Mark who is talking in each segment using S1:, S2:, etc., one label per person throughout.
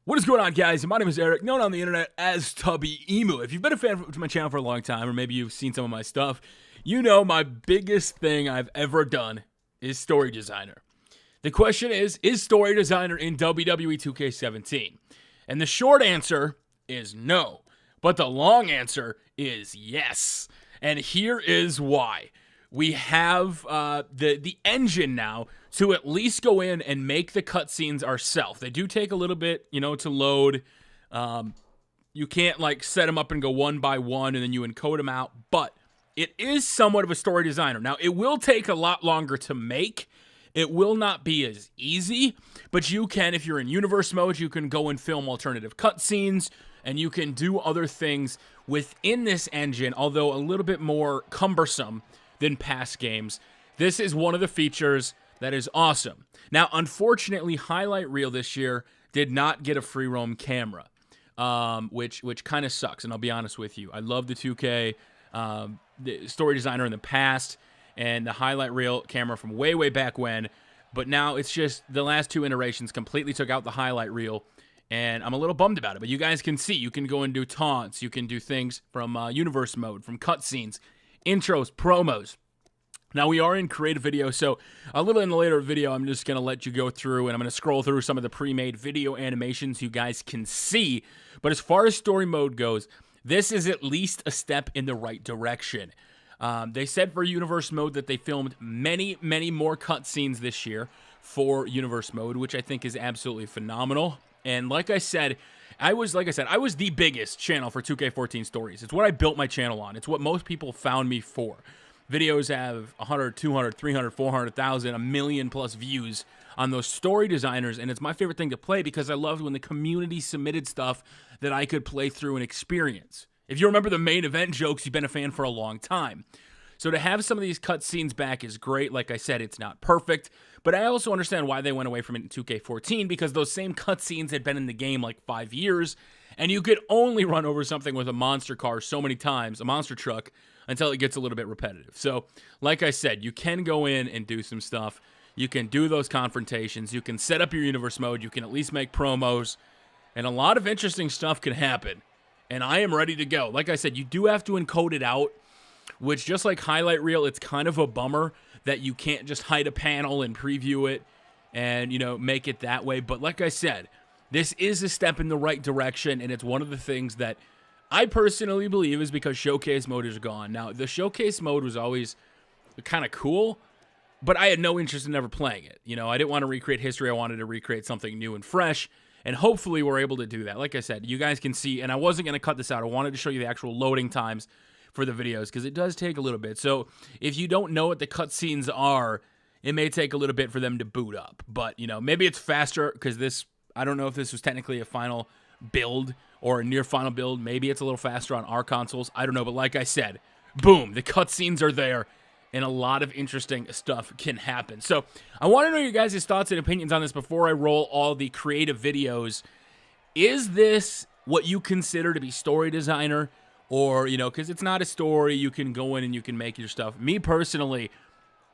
S1: What is going on, guys? My name is Eric, known on the internet as Tubby Emu. If you've been a fan of my channel for a long time, or maybe you've seen some of my stuff, you know my biggest thing I've ever done is story designer. The question is story designer in Wwe 2K17? And the short answer is no, but the long answer is yes. And here is why. We have the engine now to at least go in and make the cutscenes ourselves. They do take a little bit, to load. You can't like set them up and go one by one and then you encode them out, but it is somewhat of a story designer. Now, it will take a lot longer to make. It will not be as easy, but you can, if you're in universe mode, you can go and film alternative cutscenes, and you can do other things within this engine, although a little bit more cumbersome than past games. This is one of the features that is awesome. Now, unfortunately, Highlight Reel this year did not get a free roam camera, which kind of sucks, and I'll be honest with you. I love the 2K the story designer in the past, and the Highlight Reel camera from way back when, but now it's just the last two iterations completely took out the Highlight Reel, and I'm a little bummed about it. But you guys can see, you can go and do taunts, you can do things from universe mode, from cutscenes, intros, promos. Now, we are in creative video, so a little in the later video, I'm just going to let you go through, and I'm going to scroll through some of the pre-made video animations you guys can see. But as far as story mode goes, this is at least a step in the right direction. They said for universe mode that they filmed many more cutscenes this year for universe mode, which I think is absolutely phenomenal. And like I said, I was the biggest channel for 2K14 stories. It's what I built my channel on. It's what most people found me for. Videos have 100, 200, 300, 400,000, a million plus views on those story designers, and it's my favorite thing to play because I loved when the community submitted stuff that I could play through and experience. If you remember the main event jokes, you've been a fan for a long time. So to have some of these cutscenes back is great. Like I said, it's not perfect, but I also understand why they went away from it in 2K14, because those same cutscenes had been in the game like 5 years, and you could only run over something with a monster car so many times, a monster truck, until it gets a little bit repetitive. So, like I said, you can go in and do some stuff. You can do those confrontations. You can set up your universe mode. You can at least make promos, and a lot of interesting stuff can happen. And I am ready to go. Like I said, you do have to encode it out, which, just like Highlight Reel, it's kind of a bummer that you can't just hide a panel and preview it and, make it that way. But like I said, this is a step in the right direction, and it's one of the things that I personally believe is because Showcase mode is gone. Now, the Showcase mode was always kind of cool, but I had no interest in ever playing it. I didn't want to recreate history. I wanted to recreate something new and fresh. And hopefully we're able to do that. Like I said, you guys can see, and I wasn't going to cut this out. I wanted to show you the actual loading times for the videos because it does take a little bit. So if you don't know what the cutscenes are, it may take a little bit for them to boot up. But, maybe it's faster because this, I don't know if this was technically a final build or a near final build. Maybe it's a little faster on our consoles. I don't know. But like I said, boom, the cutscenes are there. And a lot of interesting stuff can happen. So I want to know your guys' thoughts and opinions on this before I roll all the creative videos. Is this what you consider to be story designer? Or, because it's not a story, you can go in and you can make your stuff. Me personally,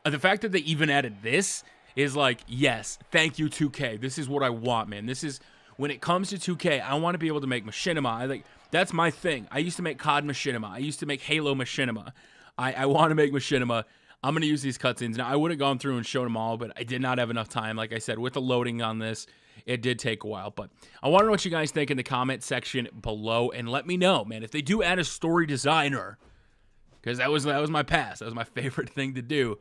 S1: the fact that they even added this is like, yes, thank you, 2K. This is what I want, man. This is, when it comes to 2K, I want to be able to make machinima. That's my thing. I used to make COD machinima. I used to make Halo machinima. I want to make machinima. I'm going to use these cutscenes. Now, I would have gone through and shown them all, but I did not have enough time. Like I said, with the loading on this, it did take a while. But I want to know what you guys think in the comment section below, and let me know, man, if they do add a story designer, because that was my past. That was my favorite thing to do.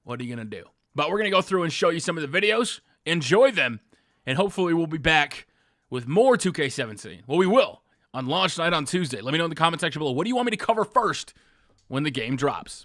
S1: What are you going to do? But we're going to go through and show you some of the videos. Enjoy them, and hopefully we'll be back with more 2K17. Well, we will on launch night on Tuesday. Let me know in the comment section below. What do you want me to cover first when the game drops?